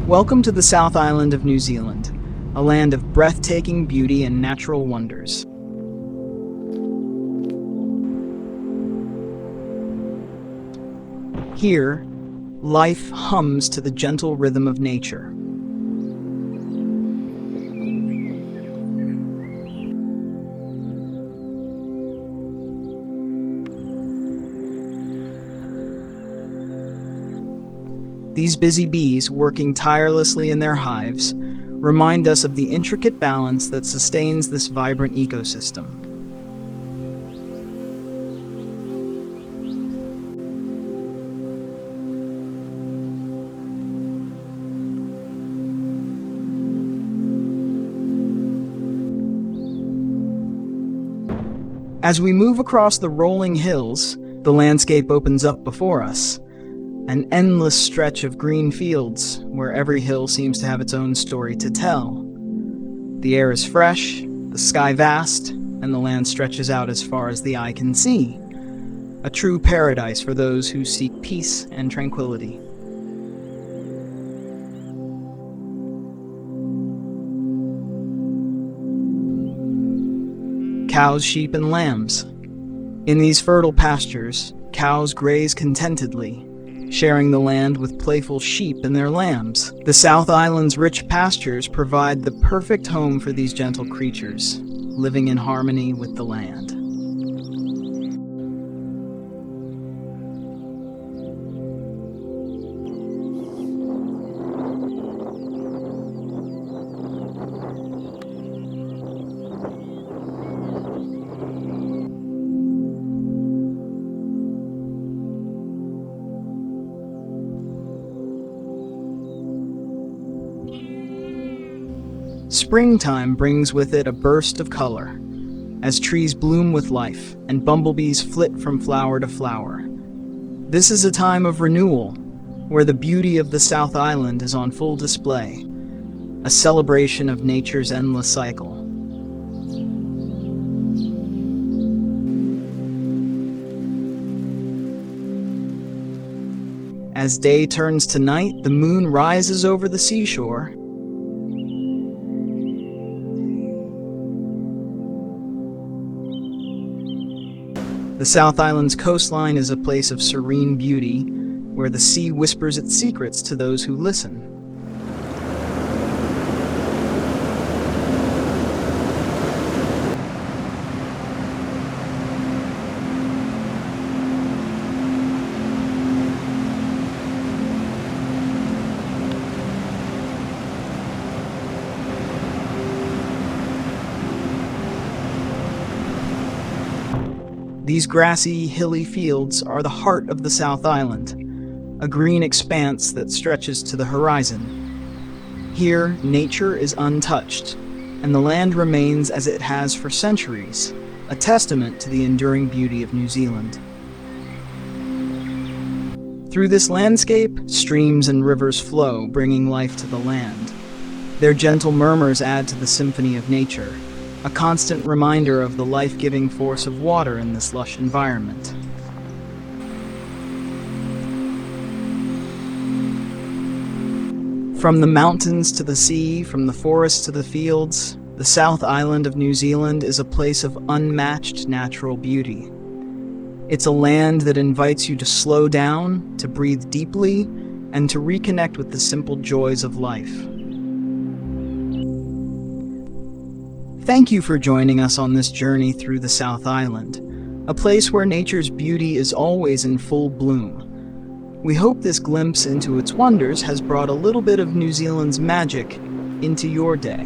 Welcome to the South Island of New Zealand, a land of breathtaking beauty and natural wonders. Here, life hums to the gentle rhythm of nature. These busy bees, working tirelessly in their hives, remind us of the intricate balance that sustains this vibrant ecosystem. As we move across the rolling hills, the landscape opens up before us. An endless stretch of green fields, where every hill seems to have its own story to tell. The air is fresh, the sky vast, and the land stretches out as far as the eye can see. A true paradise for those who seek peace and tranquility. Cows, sheep, and lambs. In these fertile pastures, cows graze contentedly, sharing the land with playful sheep and their lambs. The South Island's rich pastures provide the perfect home for these gentle creatures, living in harmony with the land. Springtime brings with it a burst of color, as trees bloom with life and bumblebees flit from flower to flower. This is a time of renewal, where the beauty of the South Island is on full display, a celebration of nature's endless cycle. As day turns to night, the moon rises over the seashore. The South Island's coastline is a place of serene beauty, where the sea whispers its secrets to those who listen. These grassy, hilly fields are the heart of the South Island, a green expanse that stretches to the horizon. Here, nature is untouched, and the land remains as it has for centuries, a testament to the enduring beauty of New Zealand. Through this landscape, streams and rivers flow, bringing life to the land. Their gentle murmurs add to the symphony of nature, a constant reminder of the life-giving force of water in this lush environment. From the mountains to the sea, from the forests to the fields, the South Island of New Zealand is a place of unmatched natural beauty. It's a land that invites you to slow down, to breathe deeply, and to reconnect with the simple joys of life. Thank you for joining us on this journey through the South Island, a place where nature's beauty is always in full bloom. We hope this glimpse into its wonders has brought a little bit of New Zealand's magic into your day.